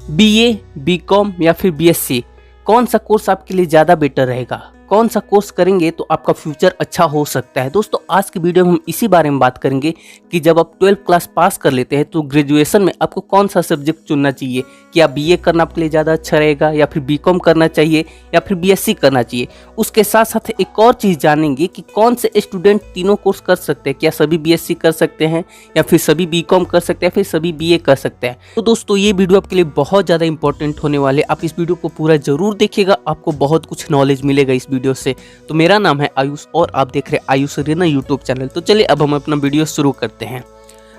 BA, BCom या फिर BSc, कौन सा कोर्स आपके लिए ज़्यादा बेटर रहेगा? कौन सा कोर्स करेंगे तो आपका फ्यूचर अच्छा हो सकता है? दोस्तों आज की वीडियो में हम इसी बारे में बात करेंगे कि जब आप 12th क्लास पास कर लेते हैं तो ग्रेजुएशन में आपको कौन सा सब्जेक्ट चुनना चाहिए। क्या बीए करना आपके लिए ज़्यादा अच्छा रहेगा या फिर बीकॉम करना चाहिए या फिर बीएससी करना चाहिए। उसके साथ साथ एक और चीज़ जानेंगे कि कौन से स्टूडेंट तीनों कोर्स कर सकते हैं। क्या सभी बीएससी कर सकते हैं या फिर सभी बीकॉम कर सकते हैं, फिर सभी बीए कर सकते हैं। तो दोस्तों ये वीडियो आपके लिए बहुत ज़्यादा इंपॉर्टेंट होने वाले, आप इस वीडियो को पूरा जरूर देखिएगा, आपको बहुत कुछ नॉलेज मिलेगा इस वीडियो से। तो मेरा नाम है आयुष और आप देख रहे हैं आयुष रेना यूट्यूब चैनल। तो चलिए अब हम अपना वीडियो शुरू करते हैं।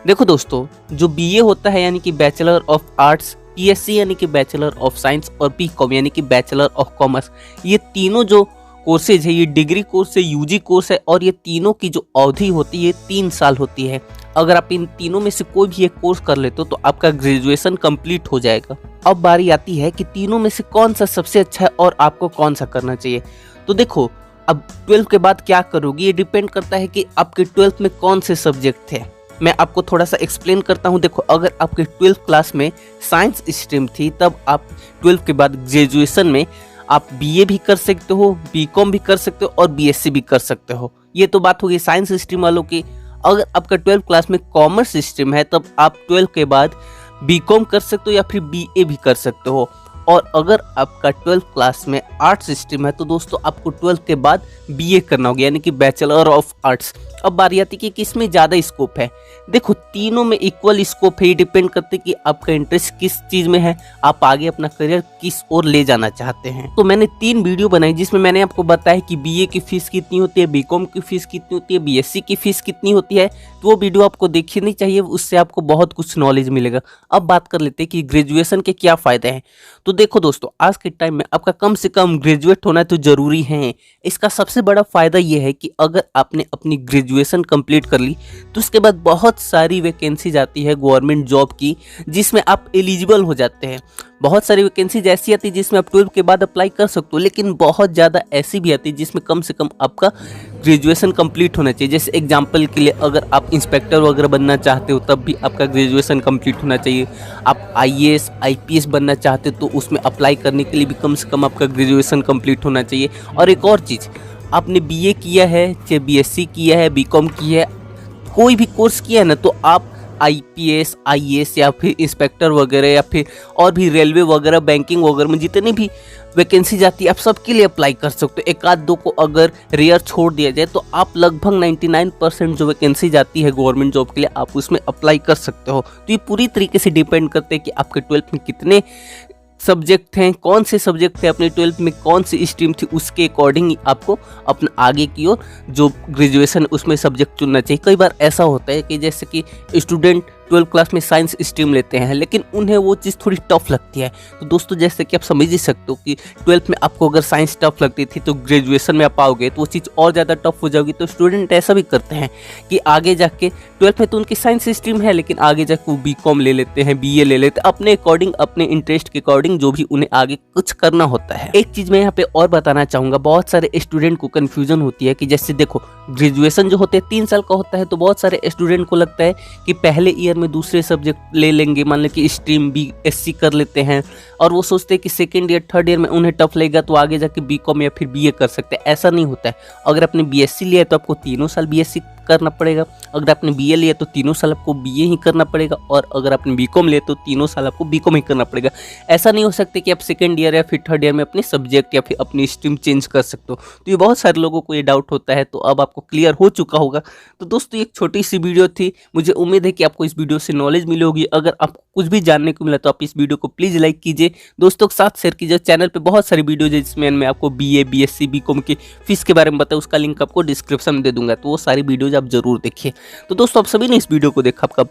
देखो दोस्तों, जो बीए होता है यानी कि बैचलर ऑफ आर्ट्स, बीएससी यानी कि बैचलर ऑफ साइंस और बीकॉम यानी कि बैचलर ऑफ कॉमर्स, ये तीनों जो कोर्सेज है ये डिग्री कोर्स है, यूजी कोर्स है और ये तीनों की जो अवधि होती है 3 साल होती है। अगर आप इन तीनों में से कोई भी एक कोर्स कर लेते हो तो आपका ग्रेजुएशन कंप्लीट हो जाएगा। अब बारी आती है कि तीनों में से कौन सा सबसे अच्छा है और आपको कौन सा करना चाहिए। तो देखो, अब 12th के बाद क्या करोगे ये डिपेंड करता है कि आपके 12th में कौन से सब्जेक्ट थे। मैं आपको थोड़ा सा एक्सप्लेन करता हूँ। देखो, अगर आपके 12th क्लास में साइंस स्ट्रीम थी तब आप 12th के बाद ग्रेजुएशन में आप बीए भी कर सकते हो, बीकॉम भी कर सकते हो और बीएससी भी कर सकते हो। ये तो बात होगी साइंस स्ट्रीम वालों की। अगर आपका 12th क्लास में कॉमर्स स्ट्रीम है तब आप 12th के बाद बीकॉम कर सकते हो या फिर बीए भी कर सकते हो। और अगर आपका 12th क्लास में आर्ट्स स्ट्रीम है तो दोस्तों आपको 12th के बाद बीए करना होगा यानी कि बैचलर ऑफ आर्ट्स। अब बारी आती है कि किस में ज़्यादा स्कोप है। देखो, तीनों में इक्वल स्कोप है, ये डिपेंड करते कि आपका इंटरेस्ट किस चीज़ में है, आप आगे अपना करियर किस ओर ले जाना चाहते हैं। तो मैंने 3 वीडियो बनाई जिसमें मैंने आपको बताया कि बीए की फीस कितनी होती है, बीकॉम की फीस कितनी होती है, बीएससी की फीस कितनी होती है। तो वो वीडियो आपको देखनी चाहिए, उससे आपको बहुत कुछ नॉलेज मिलेगा। अब बात कर लेते हैं कि ग्रेजुएशन के क्या फ़ायदे हैं। तो देखो दोस्तों, आज के टाइम में आपका कम से कम ग्रेजुएट होना तो ज़रूरी है। इसका सबसे बड़ा फ़ायदा ये है कि अगर आपने अपनी ग्रेजुएशन कंप्लीट कर ली तो उसके बाद बहुत सारी वैकेंसीज आती है गवर्नमेंट जॉब की जिसमें आप एलिजिबल हो जाते हैं। बहुत सारी वैकेंसीज ऐसी आती है जिसमें आप 12th के बाद अप्लाई कर सकते हो, लेकिन बहुत ज़्यादा ऐसी भी आती है जिसमें कम से कम आपका ग्रेजुएशन कंप्लीट होना चाहिए। जैसे एग्जांपल के लिए अगर आप इंस्पेक्टर वगैरह बनना चाहते हो तब भी आपका ग्रेजुएशन कंप्लीट होना चाहिए। आप आईएएस आईपीएस बनना चाहते हो तो उसमें अप्लाई करने के लिए भी कम से कम आपका ग्रेजुएशन कंप्लीट होना चाहिए। और एक और चीज़, आपने बीए किया है, चाहे बीएससी किया है, बीकॉम किया है, कोई भी कोर्स किया है ना, तो आप आईपीएस आईएएस या फिर इंस्पेक्टर वगैरह या फिर और भी रेलवे वगैरह बैंकिंग वगैरह में जितनी भी वैकेंसी जाती है आप सबके लिए अप्लाई कर सकते हो। एक आध दो को अगर रेयर छोड़ दिया जाए तो आप लगभग 99% जो वैकेंसी जाती है गवर्नमेंट जॉब के लिए आप उसमें अप्लाई कर सकते हो। तो ये पूरी तरीके से डिपेंड करते हैं कि आपके 12th में कितने सब्जेक्ट हैं, कौन से सब्जेक्ट थे, अपने 12th में कौन सी स्ट्रीम थी, उसके अकॉर्डिंग आपको अपना आगे की ओर जो ग्रेजुएशन उसमें सब्जेक्ट चुनना चाहिए। कई बार ऐसा होता है कि जैसे कि स्टूडेंट 12th क्लास में साइंस स्ट्रीम लेते हैं लेकिन उन्हें वो चीज़ थोड़ी टफ लगती है। तो दोस्तों जैसे कि आप समझ ही सकते हो कि 12th में आपको अगर साइंस टफ लगती थी तो ग्रेजुएशन में आप आओगे तो वो चीज़ और ज़्यादा टफ हो जाएगी। तो स्टूडेंट ऐसा भी करते हैं कि आगे जाके 12th में तो उनकी साइंस स्ट्रीम है लेकिन आगे जाके वो बीकॉम ले लेते हैं, बीए ले लेते हैं, अपने अकॉर्डिंग अपने इंटरेस्ट के अकॉर्डिंग जो भी उन्हें आगे कुछ करना होता है। एक चीज़ मैं यहाँ पे और बताना चाहूँगा, बहुत सारे स्टूडेंट को कन्फ्यूजन होती है कि जैसे देखो ग्रेजुएशन जो होते हैं 3 साल का होता है तो बहुत सारे स्टूडेंट को लगता है कि पहले ईयर में दूसरे सब्जेक्ट ले लेंगे, मान लो कि स्ट्रीम बीएससी कर लेते हैं और वो सोचते हैं कि सेकेंड ईयर थर्ड ईयर में उन्हें टफ लगेगा तो आगे जाके बीकॉम या फिर बीए कर सकते हैं। ऐसा नहीं होता है। अगर आपने बीएससी लिया है तो आपको 3 साल बीएससी करना पड़ेगा, अगर आपने बीए लिया तो 3 साल आपको बीए ही करना पड़ेगा और अगर आपने बीकॉम लिया तो 3 साल आपको बीकॉम ही करना पड़ेगा। ऐसा नहीं हो सकता कि आप सेकेंड ईयर या फिर थर्ड ईयर में अपने सब्जेक्ट या फिर अपनी स्ट्रीम चेंज कर सकते हो। तो ये बहुत सारे लोगों को ये डाउट होता है, तो अब आपको क्लियर हो चुका होगा। तो दोस्तों एक छोटी सी वीडियो थी, मुझे उम्मीद है कि आपको इस वीडियो से नॉलेज मिली होगी। अगर आपको कुछ भी जानने को मिला तो आप इस वीडियो को प्लीज़ लाइक कीजिए, दोस्तों के साथ शेयर कीजिए। चैनल पे बहुत सारी वीडियो है जिसमें मैं आपको बीए बीएससी बीकॉम की फीस के बारे में बताया, उसका लिंक आपको डिस्क्रिप्शन में दे दूंगा, तो वो सारी वीडियोज आप जरूर देखिए। तो दोस्तों आप सभी ने इस वीडियो को देखा, आपका